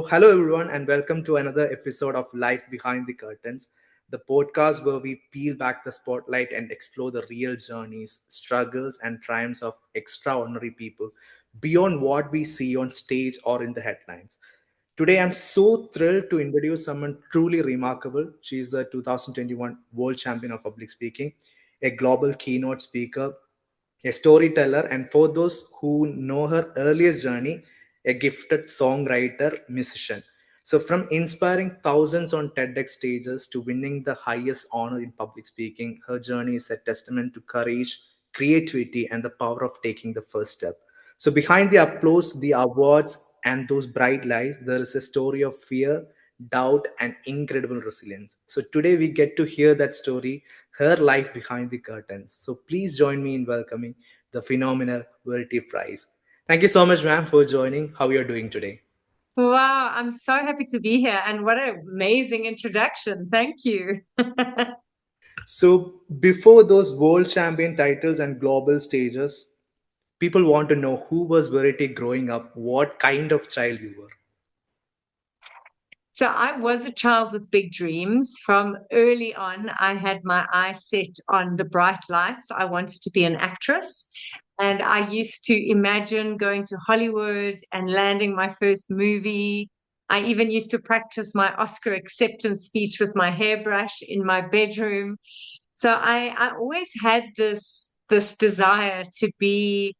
Hello everyone, and welcome to another episode of Life Behind the Curtains, the podcast where we peel back the spotlight and explore the real journeys, struggles, and triumphs of extraordinary people beyond what we see on stage or in the headlines. Today, I'm so thrilled to introduce someone truly remarkable. She is the 2021 World Champion of Public Speaking, a global keynote speaker, a storyteller, and for those who know her earliest journey, a gifted songwriter, musician. So, from inspiring thousands on TEDx stages to winning the highest honor in public speaking, her journey is a testament to courage, creativity, and the power of taking the first step. So, behind the applause, the awards, and those bright lights, there is a story of fear, doubt, and incredible resilience. So, today we get to hear that story, her life behind the curtains. So, please join me in welcoming the phenomenal Verity Price. Thank you so much, ma'am, for joining. How you're doing today? Wow, I'm so happy to be here. And what an amazing introduction. Thank you. So, before those world champion titles and global stages, people want to know who was Verity growing up, what kind of child you were. So I was a child with big dreams. From early on, I had my eyes set on the bright lights. I wanted to be an actress. And I used to imagine going to Hollywood and landing my first movie. I even used to practice my Oscar acceptance speech with my hairbrush in my bedroom. So I always had this desire to be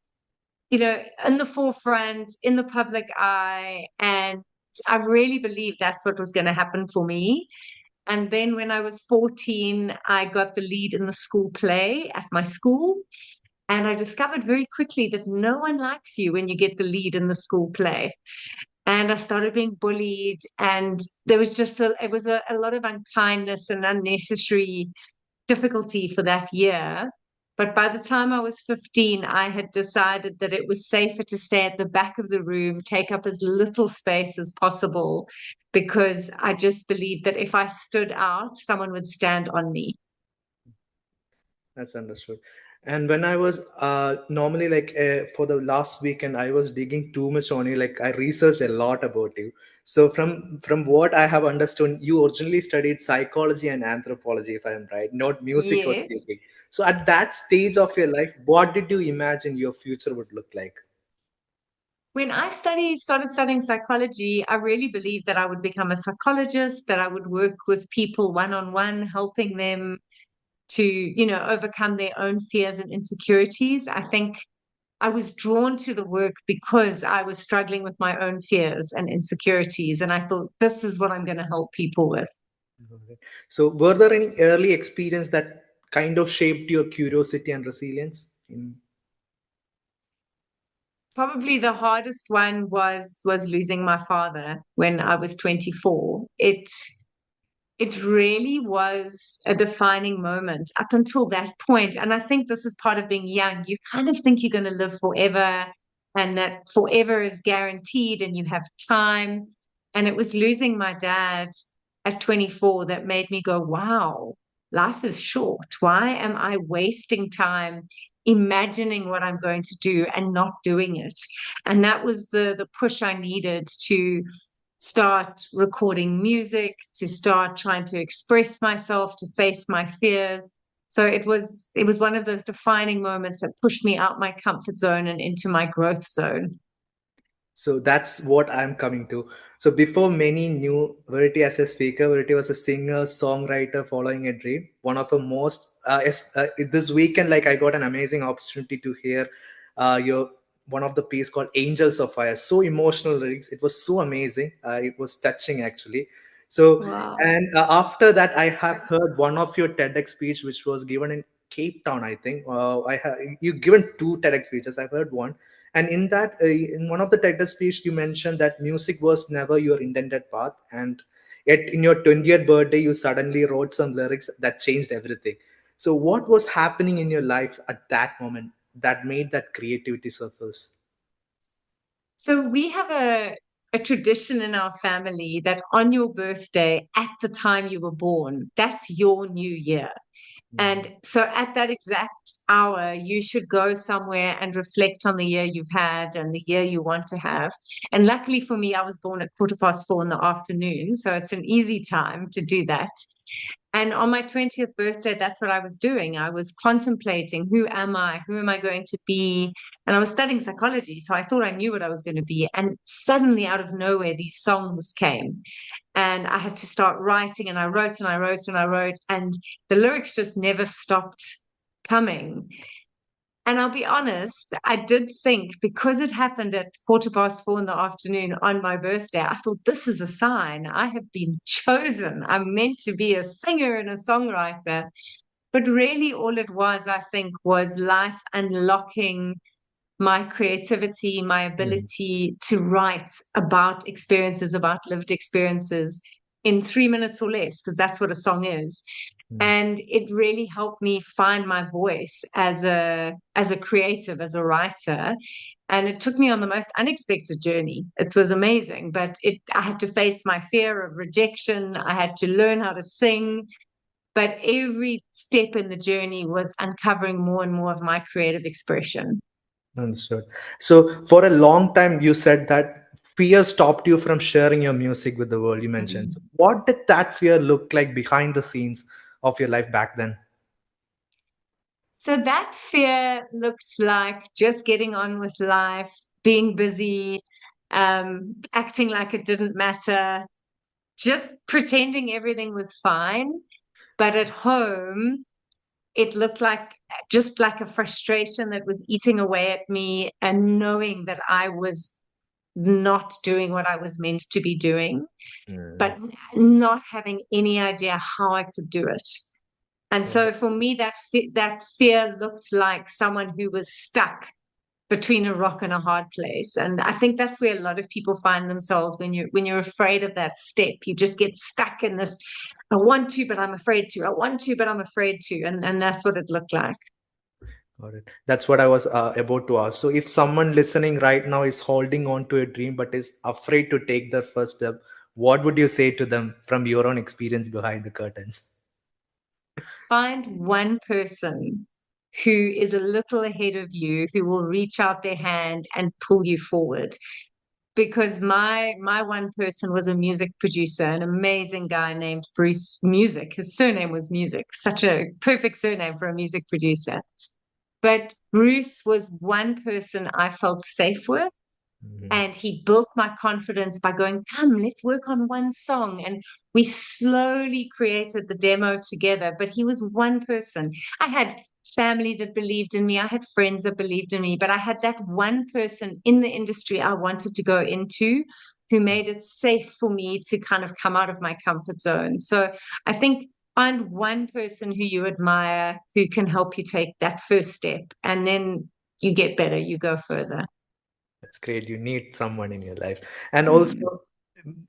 in the forefront, in the public eye. And I really believed that's what was going to happen for me. And then when I was 14, I got the lead in the school play at my school. And I discovered very quickly that no one likes you when you get the lead in the school play. And I started being bullied, and there was just a lot of unkindness and unnecessary difficulty for that year. But by the time I was 15, I had decided that it was safer to stay at the back of the room, take up as little space as possible, because I just believed that if I stood out, someone would stand on me. That's understood. And when I was normally for the last weekend, I was digging too much on you. Like I researched a lot about you. So from what I have understood, you originally studied psychology and anthropology, if I am right, not music or Yes. speaking. So at that stage of your life, what did you imagine your future would look like? When I started studying psychology, I really believed that I would become a psychologist, that I would work with people one on one, helping them to, overcome their own fears and insecurities. I think I was drawn to the work because I was struggling with my own fears and insecurities. And I thought, this is what I'm going to help people with. Okay. So were there any early experience that kind of shaped your curiosity and resilience? Probably the hardest one was losing my father when I was 24. It really was a defining moment up until that point. And I think this is part of being young. You kind of think you're going to live forever and that forever is guaranteed and you have time. And it was losing my dad at 24 that made me go, wow, life is short. Why am I wasting time imagining what I'm going to do and not doing it? And that was the push I needed to start recording music, to start trying to express myself, to face my fears. So it was one of those defining moments that pushed me out my comfort zone and into my growth zone. So that's what I'm coming to. So before many knew Verity as a speaker, Verity was a singer, songwriter following a dream. One of the most this weekend, like I got an amazing opportunity to hear your one of the piece called "Angels of Fire." So emotional lyrics. It was so amazing. It was touching actually. So Wow. and after that, I have heard one of your TEDx speech, which was given in Cape Town. I think you given two TEDx speeches. I've heard one, and in that, in one of the TEDx speech, you mentioned that music was never your intended path, and yet in your 20th birthday, you suddenly wrote some lyrics that changed everything. So, what was happening in your life at that moment that made that creativity surface? So we have a tradition in our family that on your birthday, at the time you were born, that's your new year. And so at that exact hour, you should go somewhere and reflect on the year you've had and the year you want to have. And luckily for me, I was born at 4:15 in the afternoon. So it's an easy time to do that. And on my 20th birthday, that's what I was doing. I was contemplating, who am I? Who am I going to be? And I was studying psychology. So I thought I knew what I was going to be. And suddenly, out of nowhere, these songs came. And I had to start writing, and I wrote and I wrote and I wrote. And the lyrics just never stopped coming. And I'll be honest, I did think because it happened at 4:15 in the afternoon on my birthday, I thought this is a sign. I have been chosen. I'm meant to be a singer and a songwriter. But really, all it was, I think, was life unlocking my creativity, my Mm, ability to write about experiences, about lived experiences in 3 minutes or less, because that's what a song is. mm, And it really helped me find my voice as a creative, as a writer. And it took me on the most unexpected journey. It was amazing, but I had to face my fear of rejection. I had to learn how to sing. But every step in the journey was uncovering more and more of my creative expression. understood. So for a long time, you said that fear stopped you from sharing your music with the world. You mentioned. So Mm. what did that fear look like behind the scenes of your life back then? So that fear looked like just getting on with life, being busy, acting like it didn't matter, just pretending everything was fine. But at home, it looked like just like a frustration that was eating away at me and knowing that I was not doing what I was meant to be doing, Mm, but not having any idea how I could do it. And so for me, that fear looked like someone who was stuck between a rock and a hard place. And I think that's where a lot of people find themselves when you're afraid of that step. You just get stuck in this, I want to, but I'm afraid to. I want to, but I'm afraid to. And that's what it looked like. got it. That's what I was about to ask. So, if someone listening right now is holding on to a dream but is afraid to take the first step, what would you say to them from your own experience behind the curtains? Find one person who is a little ahead of you, who will reach out their hand and pull you forward. Because my one person was a music producer, an amazing guy named Bruce Music. His surname was Music, such a perfect surname for a music producer. But Bruce was one person I felt safe with. Mhm. And he built my confidence by going, come, let's work on one song. And we slowly created the demo together. But he was one person. I had family that believed in me, I had friends that believed in me, but I had that one person in the industry I wanted to go into who made it safe for me to kind of come out of my comfort zone. So I think find one person who you admire who can help you take that first step, and then you get better, you go further. That's great. You need someone in your life. And Mm. also,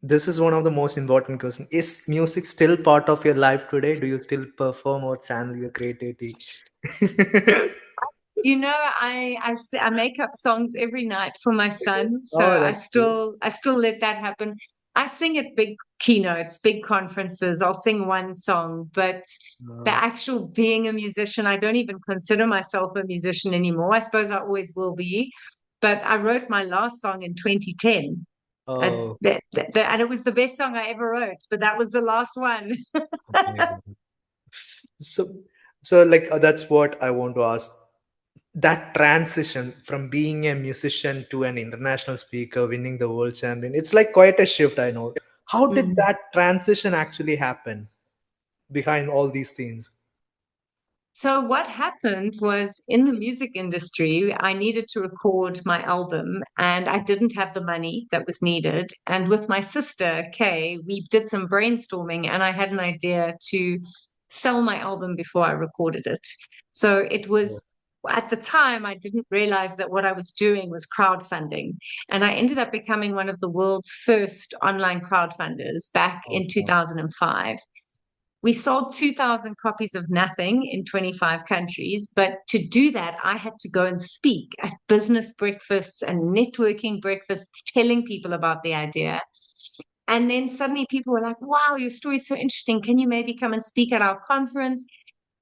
this is one of the most important questions. Is music still part of your life today? Do you still perform or channel your creativity? I make up songs every night for my son, so Oh, I that's cool. still I still let that happen. I sing at big keynotes, big conferences. I'll sing one song, but the Uh, actual being a musician, I don't even consider myself a musician anymore. I suppose I always will be, but I wrote my last song in 2010. And oh, and it was the best song I ever wrote, but that was the last one. amazing. So like that's what I want to ask. That transition from being a musician to an international speaker, winning the world champion, it's like quite a shift, I know. How did Mm. that transition actually happen behind all these things? So what happened was in the music industry, I needed to record my album and I didn't have the money that was needed. And with my sister, Kay, we did some brainstorming and I had an idea to sell my album before I recorded it. So it was at the time, I didn't realize that what I was doing was crowdfunding. And I ended up becoming one of the world's first online crowdfunders back Oh, in wow. 2005. We sold 2,000 copies of Nothing in 25 countries. But to do that, I had to go and speak at business breakfasts and networking breakfasts, telling people about the idea. And then suddenly people were like, wow, your story is so interesting. Can you maybe come and speak at our conference?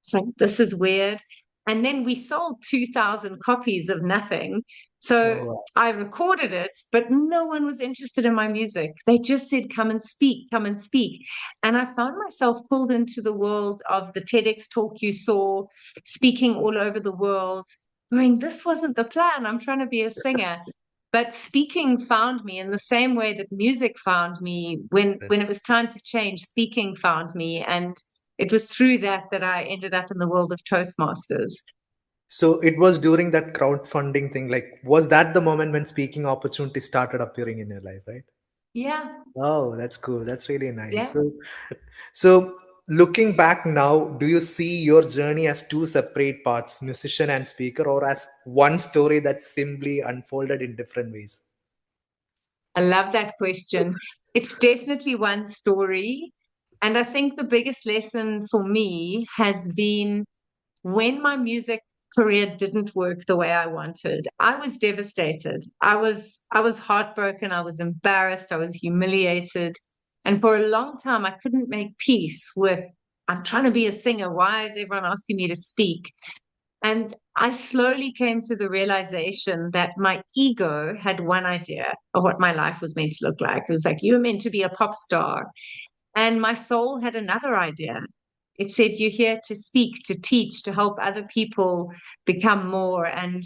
It's like, this is weird. And then we sold 2,000 copies of nothing. So Oh, wow. I recorded it, but no one was interested in my music. They just said, come and speak, come and speak. And I found myself pulled into the world of the TEDx talk you saw, speaking all over the world, going, this wasn't the plan. I'm trying to be a singer. But speaking found me in the same way that music found me when it was time to change. Speaking found me, and it was through that that I ended up in the world of Toastmasters. So it was during that crowdfunding thing. Like, was that the moment when speaking opportunities started appearing in your life, right? Yeah, Oh, that's cool. That's really nice. yeah. So looking back now, do you see your journey as two separate parts, musician and speaker, or as one story that simply unfolded in different ways? I love that question. It's definitely one story. And I think the biggest lesson for me has been when my music career didn't work the way I wanted. I was devastated. I was heartbroken, I was embarrassed, I was humiliated. And for a long time I couldn't make peace with I'm trying to be a singer. Why is everyone asking me to speak? And I slowly came to the realization that my ego had one idea of what my life was meant to look like. It was like, you're meant to be a pop star. And my soul had another idea. It said, you're here to speak, to teach, to help other people become more. And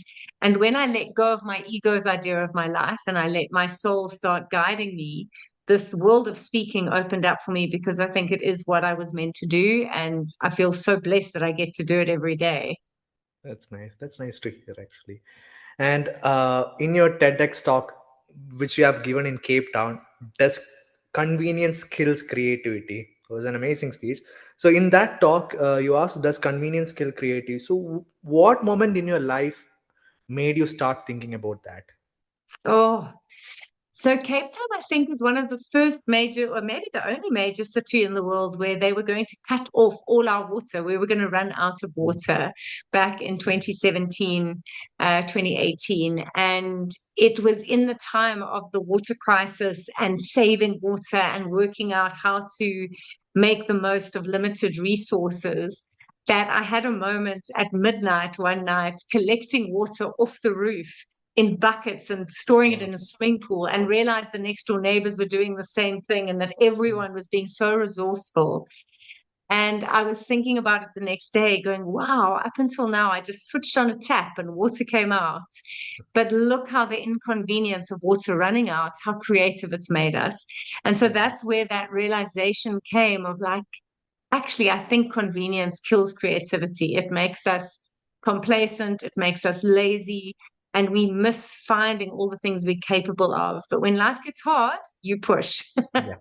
when I let go of my ego's idea of my life and I let my soul start guiding me, this world of speaking opened up for me because I think it is what I was meant to do. And I feel so blessed that I get to do it every day. That's nice. That's nice to hear, actually. And in your TEDx talk, which you have given in Cape Town, does convenience kills creativity? It was an amazing speech. So in that talk, you asked, "Does convenience kill creativity?" So, what moment in your life made you start thinking about that? Oh, so Cape Town, I think, is one of the first major, or maybe the only major city in the world where they were going to cut off all our water. We were going to run out of water back in 2017, 2018. And it was in the time of the water crisis and saving water and working out how to make the most of limited resources. That I had a moment at midnight one night collecting water off the roof in buckets and storing it Wow. in a swimming pool and realized the next door neighbors were doing the same thing and that everyone was being so resourceful. And I was thinking about it the next day, going, wow, up until now, I just switched on a tap and water came out. But look how the inconvenience of water running out, how creative it's made us. And so that's where that realization came of like, actually, I think convenience kills creativity. It makes us complacent, it makes us lazy, and we miss finding all the things we're capable of. But when life gets hard, you push. Yeah.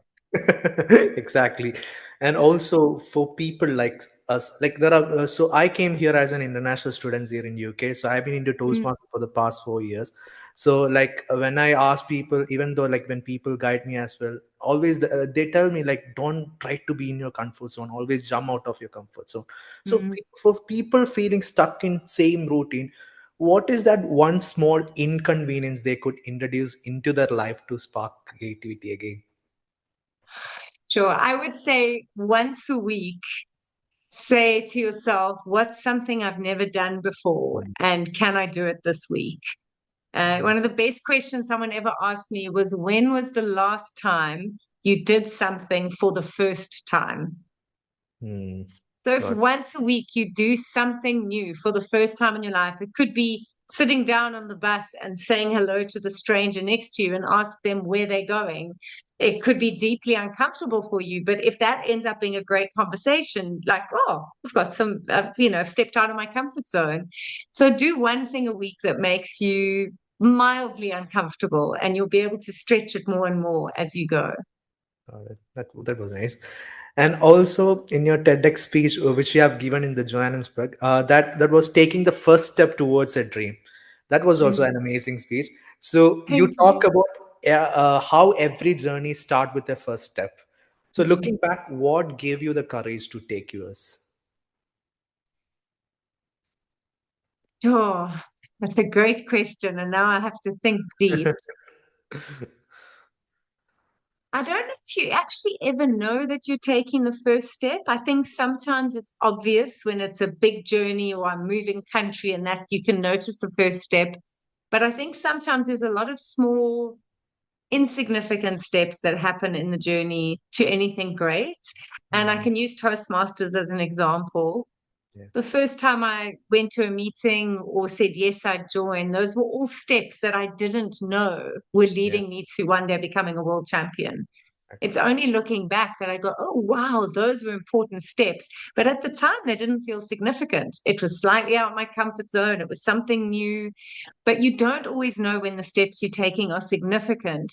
Exactly. And also for people like us, like there are so I came here as an international student here in UK, so I've been into Mm, Toastmasters for the past 4 years. So like when I ask people, even though like when people guide me as well, always they tell me like, don't try to be in your comfort zone, always jump out of your comfort zone. So mm. for people feeling stuck in same routine, what is that one small inconvenience they could introduce into their life to spark creativity again? Sure. I would say once a week, say to yourself, what's something I've never done before? And can I do it this week? One of the best questions someone ever asked me was, when was the last time you did something for the first time? Hmm. So if God. once a week you do something new for the first time in your life, it could be sitting down on the bus and saying hello to the stranger next to you and ask them where they're going. It could be deeply uncomfortable for you, but if that ends up being a great conversation, like, oh, I've got some, I've stepped out of my comfort zone. So do one thing a week that makes you mildly uncomfortable, and you'll be able to stretch it more and more as you go. That was nice. And also in your TEDx speech, which you have given in the Johannesburg, that was taking the first step towards a dream. That was also Mm. an amazing speech. So you Thank talk you. about how every journey start with a first step. So Mm. looking back, what gave you the courage to take yours? Oh, that's a great question. And now I have to think deep. I don't know if you actually ever know that you're taking the first step. I think sometimes it's obvious when it's a big journey or I'm moving country and that you can notice the first step. But I think sometimes there's a lot of small, insignificant steps that happen in the journey to anything great. And I Mm, can use Toastmasters as an example. yeah, The first time I went to a meeting or said yes, I'd join, those were all steps that I didn't know were yeah, leading me to one day becoming a world champion. okay. It's only looking back that I go, oh, wow, those were important steps. But at the time, they didn't feel significant. It was slightly out of my comfort zone. It was something new. But you don't always know when the steps you're taking are significant.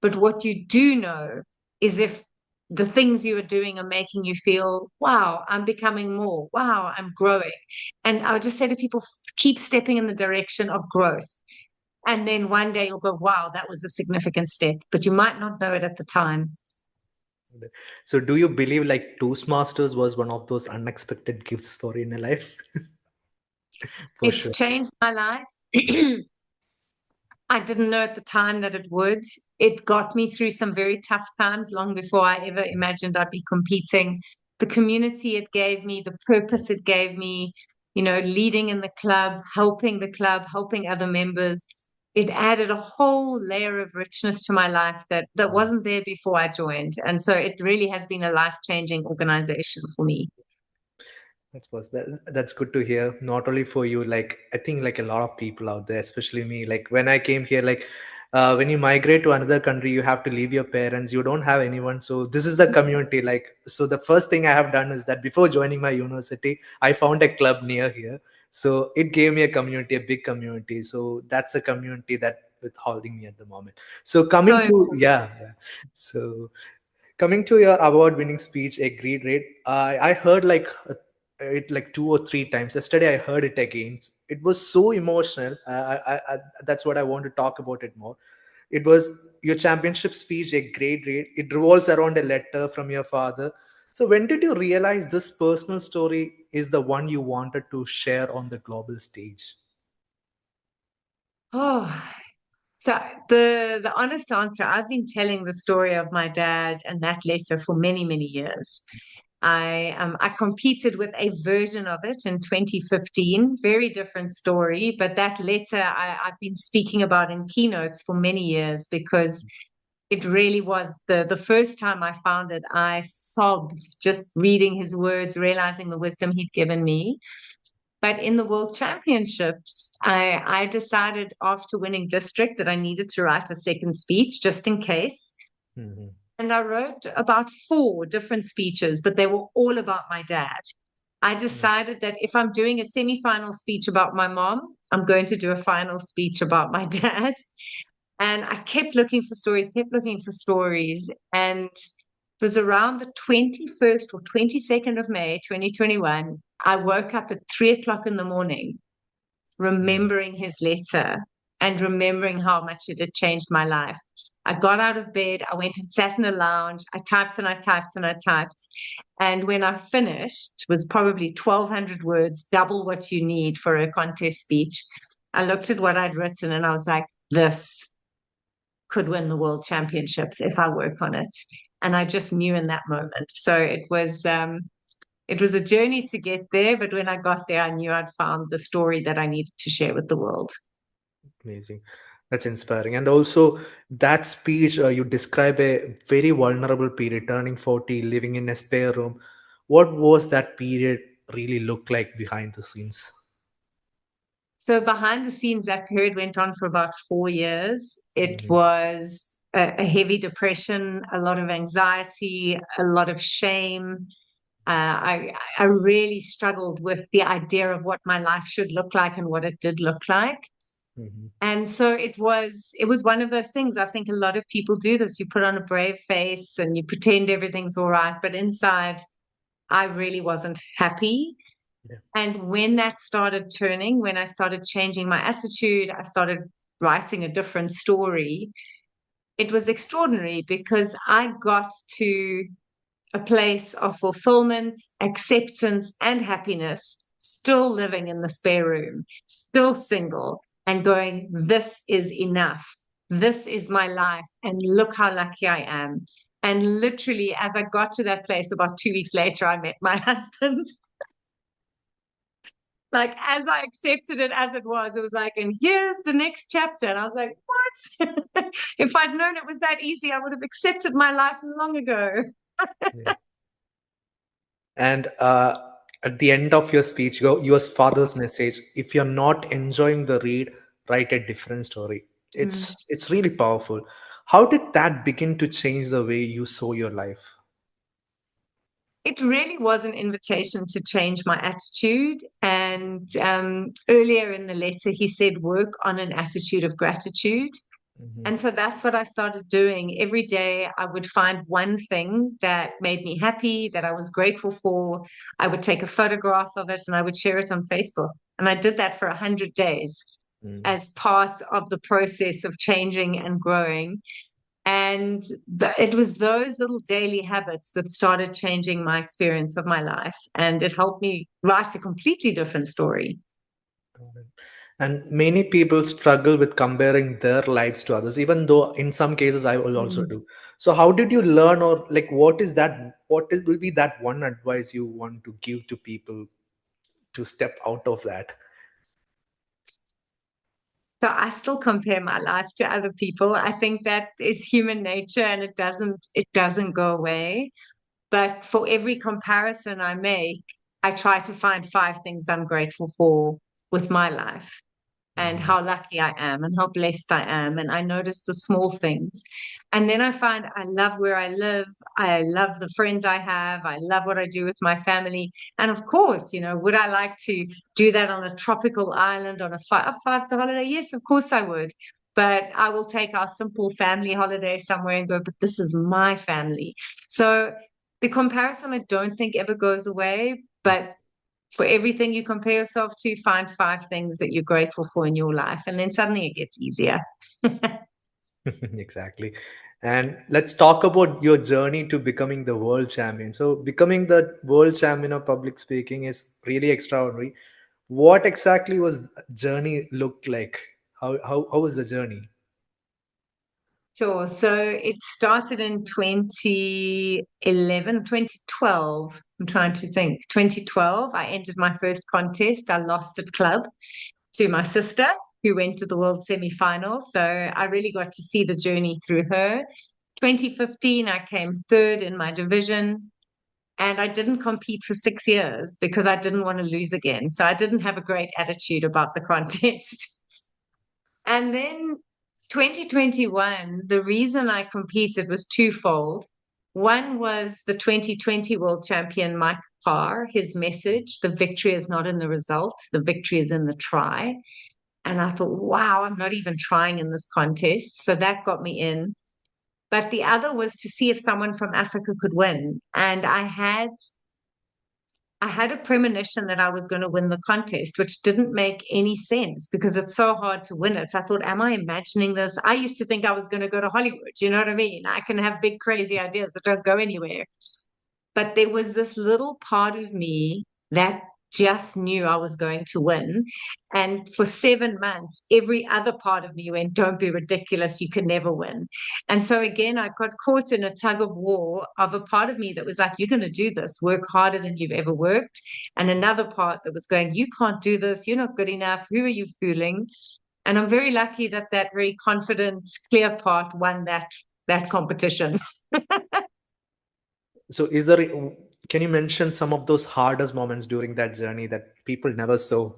But what you do know is if the things you are doing are making you feel, wow, I'm becoming more. Wow, I'm growing. And I would just say to people, keep stepping in the direction of growth. And then one day you'll go, wow, that was a significant step. But you might not know it at the time. So do you believe like Toastmasters was one of those unexpected gifts for in a life? For It's sure. changed my life. I didn't know at the time that it would. It got me through some very tough times long before I ever imagined I'd be competing. The community it gave me, the purpose it gave me, leading in the club, helping other members. It added a whole layer of richness to my life that Mm. wasn't there before I joined. And so it really has been a life-changing organization for me. That's good to hear. Not only for you, like I think like a lot of people out there, especially me. Like when I came here, like when you migrate to another country, you have to leave your parents. You don't have anyone. So this is the community. Like so, the first thing I have done is that before joining my university, I found a club near here. So it gave me a community, a big community. So that's a community that with holding me at the moment. So coming So to important. yeah. So coming to your award-winning speech, agreed rate. I heard like it like 2 or 3 times. Yesterday, I heard it again. It was so emotional. That's what I want to talk about it more. It was your championship speech, a great rate. It revolves around a letter from your father. So when did you realize this personal story is the one you wanted to share on the global stage? Oh, so the honest answer, I've been telling the story of my dad and that letter for many, many years. I competed with a version of it in 2015, very different story, but that letter I've been speaking about in keynotes for many years because it really was the first time I found it, I sobbed just reading his words, realizing the wisdom he'd given me. But in the World Championships, I decided after winning district that I needed to write a second speech just in case. Mhm. And I wrote about four different speeches, but they were all about my dad. I decided that if I'm doing a semi-final speech about my mom, I'm going to do a final speech about my dad. And I kept looking for stories, kept looking for stories. And it was around the 21st or 22nd of May, 2021. I woke up at 3 o'clock in the morning Mhm. remembering his letter and remembering how much it had changed my life. I got out of bed, I went and sat in the lounge, I typed and I typed and I typed. And when I finished, it was probably 1,200 words, double what you need for a contest speech. I looked at what I'd written and I was like, this could win the world championships if I work on it. And I just knew in that moment. So it was a journey to get there, but when I got there, I knew I'd found the story that I needed to share with the world. Amazing. That's inspiring. And also, that speech, you describe a very vulnerable period, turning 40, living in a spare room. What was that period really look like behind the scenes? So behind the scenes, that period went on for about 4 years. It Mhm. was a heavy depression, a lot of anxiety, a lot of shame. I really struggled with the idea of what my life should look like and what it did look like. Mhm. And so it was one of those things. I think a lot of people do this. You put on a brave face and you pretend everything's all right, but inside, I really wasn't happy. Yeah. And when that started turning, when I started changing my attitude, I started writing a different story. It was extraordinary because I got to a place of fulfillment, acceptance, and happiness, still living in the spare room, still single, and going, this is enough. This is my life. And look how lucky I am. And literally, as I got to that place about 2 weeks later, I met my husband. Like, as I accepted it as it was like, and here's the next chapter. And I was like, what? If I'd known it was that easy, I would have accepted my life long ago. Yeah. And at the end of your speech, your father's message: if you're not enjoying the read, write a different story. Mm. It's really powerful. How did that begin to change the way you saw your life? It really was an invitation to change my attitude. And earlier in the letter, he said, work on an attitude of gratitude. Mhm. And so that's what I started doing. Every day, I would find one thing that made me happy, that I was grateful for. I would take a photograph of it and I would share it on Facebook. And I did that for 100 days Mm. as part of the process of changing and growing. And it was those little daily habits that started changing my experience of my life. And it helped me write a completely different story. And many people struggle with comparing their lives to others, even though in some cases I will also Mm. do. So how did you learn, or like will be that one advice you want to give to people to step out of that? So I still compare my life to other people. I think that is human nature and it doesn't go away. But for every comparison I make, I try to find five things I'm grateful for with my life, and Mhm. how lucky I am and how blessed I am. And I notice the small things. And then I find I love where I live. I love the friends I have. I love what I do with my family. And of course, would I like to do that on a tropical island on a five-star holiday? Yes, of course I would. But I will take our simple family holiday somewhere and go, but this is my family. So the comparison, I don't think ever goes away. But for everything you compare yourself to, find five things that you're grateful for in your life, and then suddenly it gets easier. Exactly. And let's talk about your journey to becoming the world champion. So, becoming the world champion of public speaking is really extraordinary. What exactly was the journey looked like? How was the journey? Sure. So it started in 2011, 2012. I'm trying to think. 2012, I entered my first contest. I lost at club to my sister, who went to the world semi-finals. So I really got to see the journey through her. 2015, I came third in my division. And I didn't compete for 6 years because I didn't want to lose again. So I didn't have a great attitude about the contest. And then 2021, the reason I competed was twofold. One was the 2020 world champion, Mike Carr, his message: the victory is not in the results, the victory is in the try. And I thought, wow, I'm not even trying in this contest. So that got me in. But the other was to see if someone from Africa could win. And I had a premonition that I was going to win the contest, which didn't make any sense because it's so hard to win it. So I thought, am I imagining this? I used to think I was going to go to Hollywood. You know what I mean? I can have big, crazy ideas that don't go anywhere. But there was this little part of me that just knew I was going to win. And for 7 months, every other part of me went, don't be ridiculous. You can never win. And so again, I got caught in a tug of war of a part of me that was like, you're going to do this, work harder than you've ever worked. And another part that was going, you can't do this. You're not good enough. Who are you fooling? And I'm very lucky that that very confident, clear part won that competition. So, can you mention some of those hardest moments during that journey that people never saw?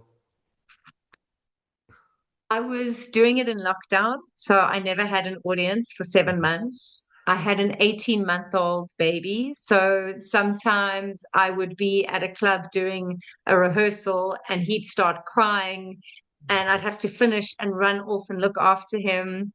I was doing it in lockdown, so I never had an audience for 7 months. I had an 18-month-old baby, so sometimes I would be at a club doing a rehearsal and he'd start crying, and I'd have to finish and run off and look after him.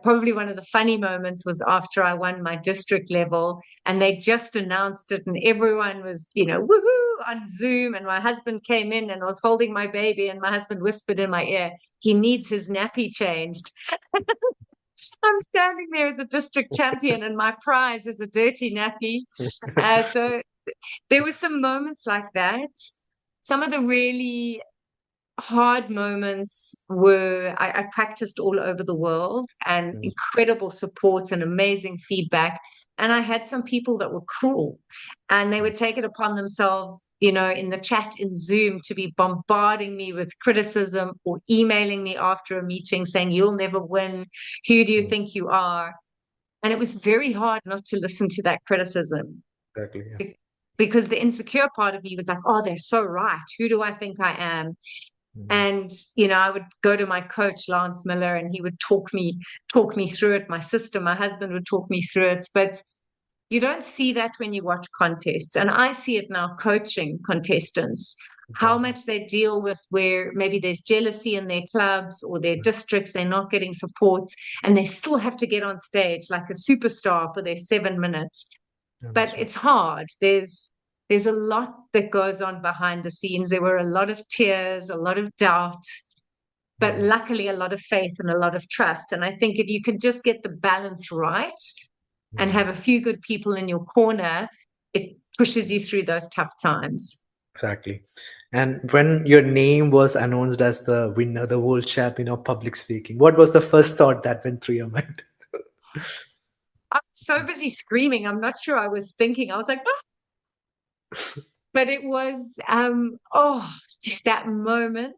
Probably one of the funny moments was after I won my district level and they just announced it and everyone was, woohoo on Zoom. And my husband came in and I was holding my baby and my husband whispered in my ear, he needs his nappy changed. I'm standing there as a district champion and my prize is a dirty nappy. So there were some moments like that. Some of the really hard moments were I practiced all over the world and Mm. incredible support and amazing feedback. And I had some people that were cruel and they would take it upon themselves, in the chat in Zoom to be bombarding me with criticism or emailing me after a meeting saying, "You'll never win. Who do you Mm. think you are?" And it was very hard not to listen to that criticism Exactly. Yeah. because the insecure part of me was like, "Oh, they're so right. Who do I think I am?" Mm. And I would go to my coach Lance Miller and he would talk me through it. My sister, my husband would talk me through it. But you don't see that when you watch contests. And I see it now coaching contestants, how Got it. much they deal with where maybe there's jealousy in their clubs or their districts, they're not getting support, and they still have to get on stage like a superstar for their 7 minutes. Yeah, But that's right. it's hard. There's a lot that goes on behind the scenes. There were a lot of tears, a lot of doubt, but Mm. luckily a lot of faith and a lot of trust. And I think if you can just get the balance right and Yeah. have a few good people in your corner, it pushes you through those tough times. Exactly. And when your name was announced as the winner, the world champion of public speaking, what was the first thought that went through your mind? I'm so busy screaming. I'm not sure I was thinking. I was like, "Ah," but it was, just that moment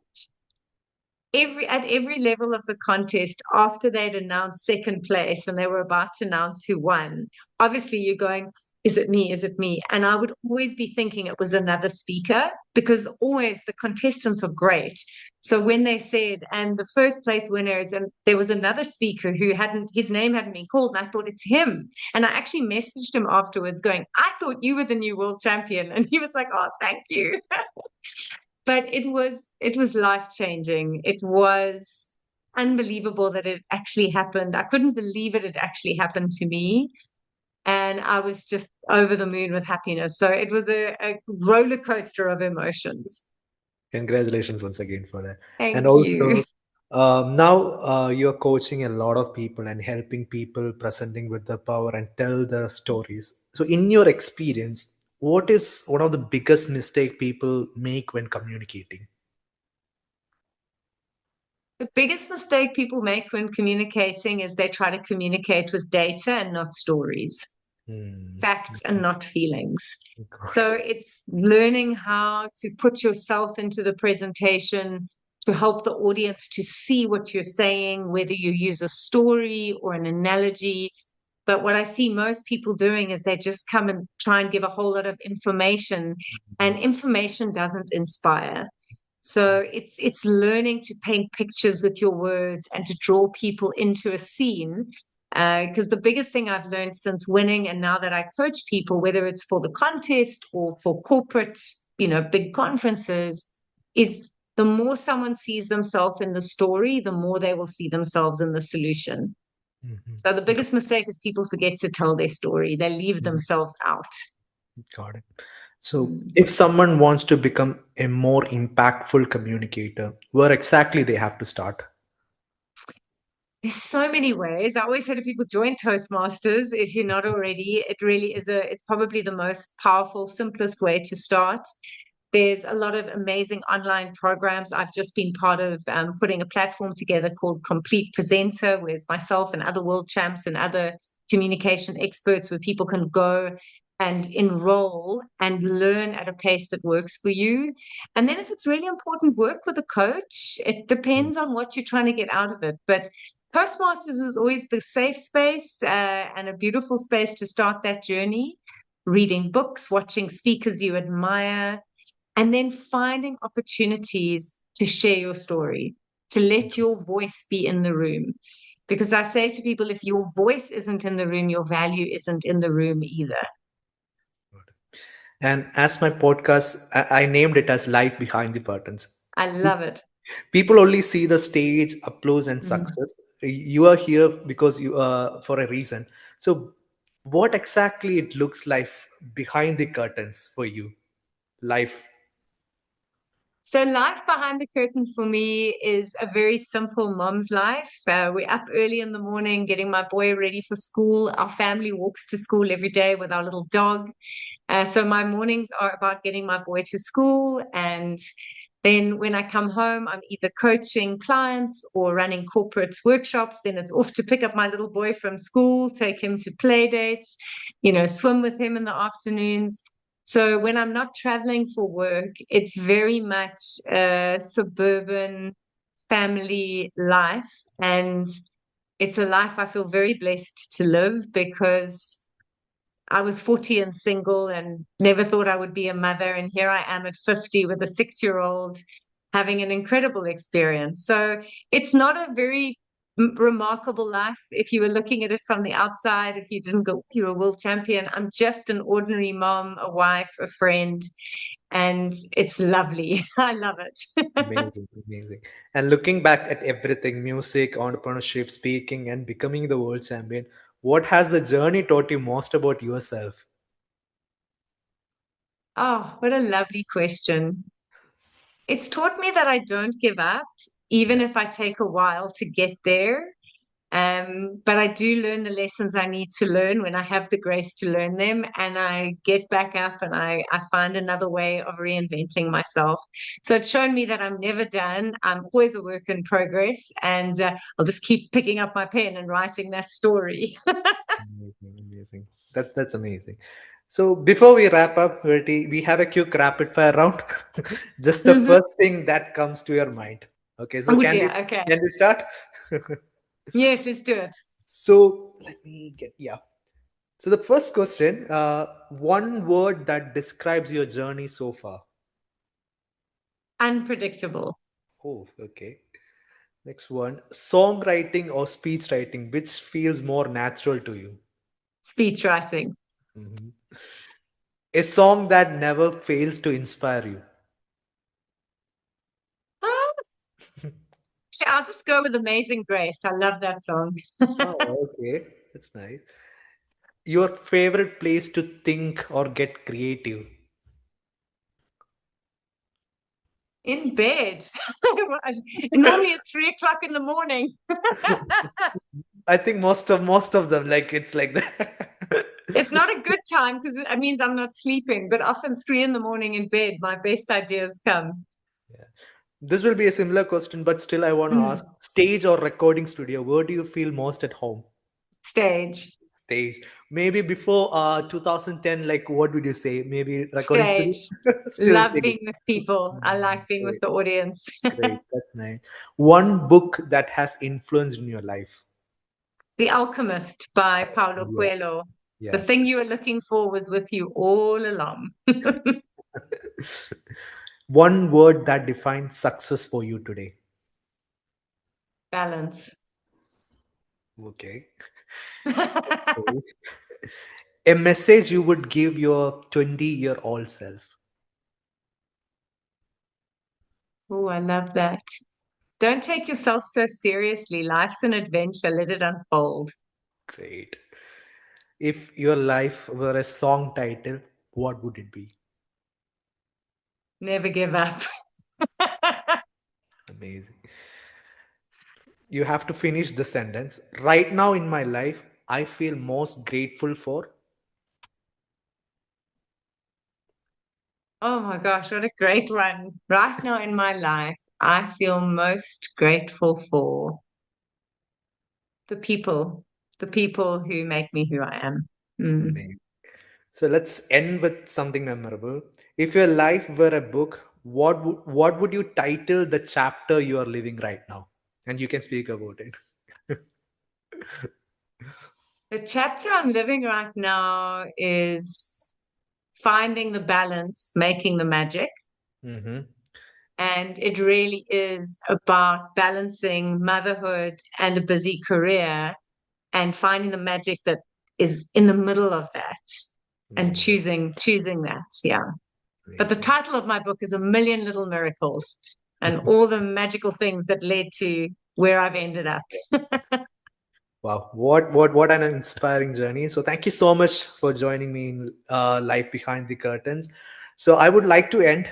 at every level of the contest after they'd announced second place and they were about to announce who won. Obviously you're going, is it me, is it me? And I would always be thinking it was another speaker because always the contestants are great. So when they said and the first place winners, and there was another speaker who hadn't, his name hadn't been called, and I thought it's him. And I actually messaged him afterwards going, "I thought you were the new world champion." And he was like, "Oh, thank you." But it was life changing. It was unbelievable that it actually happened. I couldn't believe it had actually happened to me, and I was just over the moon with happiness. So it was a roller coaster of emotions. Congratulations once again for that. And Thank you. also, now you're coaching a lot of people and helping people presenting with the power and tell the stories. So, in your experience, what is one of the biggest mistake people make when communicating? The biggest mistake people make when communicating is they try to communicate with data and not stories, Hmm. facts and not feelings. Got So it's learning how to put yourself into the presentation to help the audience to see what you're saying, whether you use a story or an analogy. But what I see most people doing is they just come and try and give a whole lot of information, and information doesn't inspire. So it's learning to paint pictures with your words and to draw people into a scene. Because the biggest thing I've learned since winning, and now that I coach people, whether it's for the contest or for corporate, big conferences, is the more someone sees themselves in the story, the more they will see themselves in the solution. Mhm. So the biggest mistake is people forget to tell their story. They leave themselves out. Got it. So, Mm. if someone wants to become a more impactful communicator, where exactly they have to start? There's so many ways. I always say to people, join Toastmasters if you're not already. It really is it's probably the most powerful, simplest way to start. There's a lot of amazing online programs. I've just been part of putting a platform together called Complete Presenter, where it's myself and other world champs and other communication experts where people can go and enroll and learn at a pace that works for you. And then if it's really important, work with a coach. It Mm. depends on what you're trying to get out of it. But Toastmasters is always the safe space and a beautiful space to start that journey. Reading books, watching speakers you admire, and then finding opportunities to share your story, to let your voice be in the room. Because I say to people, if your voice isn't in the room, your value isn't in the room either. And as my podcast, I named it as Life Behind the Curtains. I love it. People only see the stage, applause, and Mm. success. You are here because you are for a reason. So, what exactly it looks like behind the curtains for you? Life. So, life behind the curtains for me is a very simple mom's life. We're up early in the morning getting my boy ready for school. Our family walks to school every day with our little dog. So, my mornings are about getting my boy to school and Then when I come home, I'm either coaching clients or running corporate workshops. Then it's off to pick up my little boy from school, take him to play dates, swim with him in the afternoons. So when I'm not traveling for work, it's very much a suburban family life. And it's a life I feel very blessed to live because I was 40 and single and never thought I would be a mother. And here I am at 50 with a 6-year-old having an incredible experience. So it's not a very remarkable life if you were looking at it from the outside. If you didn't go, you're a world champion. I'm just an ordinary mom, a wife, a friend, and it's lovely. I love it. Amazing, amazing. And looking back at everything, music, entrepreneurship, speaking, and becoming the world champion, what has the journey taught you most about yourself? Oh, what a lovely question. It's taught me that I don't give up, even Yeah. if I take a while to get there. But I do learn the lessons I need to learn when I have the grace to learn them, and I get back up and I find another way of reinventing myself. So it's shown me that I'm never done. I'm always a work in progress, and I'll just keep picking up my pen and writing that story. Amazing, amazing. That's amazing. So before we wrap up, Verity, we have a quick rapid fire round. Just the Mhm. first thing that comes to your mind. Okay, so Oh can we dear. Okay. can we start? Yes, let's do it. So let me get, yeah. So the first question, one word that describes your journey so far. Unpredictable. Oh, okay. Next one, songwriting or speech writing, which feels more natural to you? Speech writing. Mhm. A song that never fails to inspire you. I'll just go with Amazing Grace. I love that song. Oh, okay. That's nice. Your favorite place to think or get creative? In bed. Normally at 3 o'clock in the morning. I think most of them like it's like that. It's not a good time because it means I'm not sleeping, but often 3 in the morning in bed, my best ideas come. Yeah. This will be a similar question, but still I want to ask, Mm. stage or recording studio, where do you feel most at home? Stage. Stage. Maybe before 2010, like what would you say? Maybe recording studio? Stage. Still Love speaking. being with people. I like being with Great, the audience. great. That's nice. One book that has influenced in your life. The Alchemist by Paulo Yeah, Coelho. The yeah. thing you were looking for was with you all along. One word that defines success for you today. Balance. Okay. Okay. A message you would give your 20-year-old self. Oh, I love that. Don't take yourself so seriously. Life's an adventure. Let it unfold. Great. If your life were a song title, what would it be? Never give up. Amazing. You have to finish the sentence. Right now in my life, I feel most grateful for. Oh my gosh, what a great one. Right now in my life, I feel most grateful for the people who make me who I am. Mm. Amazing. So let's end with something memorable. If your life were a book, what would you title the chapter you are living right now? And you can speak about it. The chapter I'm living right now is finding the balance, making the magic. Hmm. And it really is about balancing motherhood and a busy career and finding the magic that is in the middle of that and Amazing. choosing that. Yeah. But the Amazing. title of my book is A Million Little Miracles and all the magical things that led to where I've ended up. Wow, what an inspiring journey. So thank you so much for joining me in Life Behind the Curtains. So I would like to end.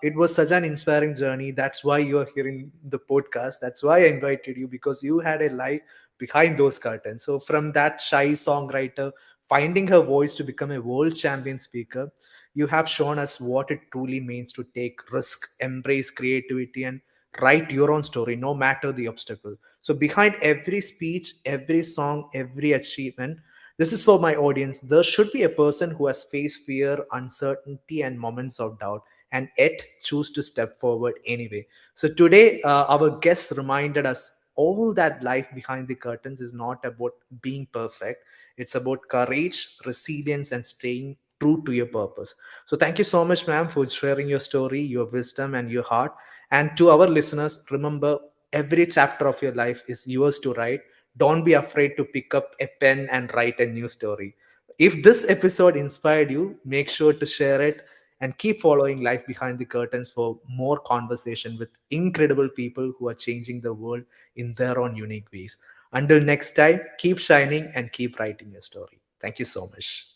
It was such an inspiring journey. That's why you're hearing the podcast. That's why I invited you, because you had a life behind those curtains. So from that shy songwriter, finding her voice to become a world champion speaker, You have shown us what it truly means to take risk, embrace creativity, and write your own story, no matter the obstacle. So, behind every speech, every song, every achievement, this is for my audience. There should be a person who has faced fear, uncertainty, and moments of doubt, and yet choose to step forward anyway. So today, our guests reminded us all that life behind the curtains is not about being perfect. It's about courage, resilience, and staying true to your purpose. So thank you so much, ma'am, for sharing your story, your wisdom, and your heart. And to our listeners, remember, every chapter of your life is yours to write. Don't be afraid to pick up a pen and write a new story. If this episode inspired you, make sure to share it and keep following Life Behind the Curtains for more conversation with incredible people who are changing the world in their own unique ways. Until next time, keep shining and keep writing your story. Thank you so much.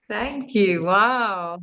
Thank you. Wow.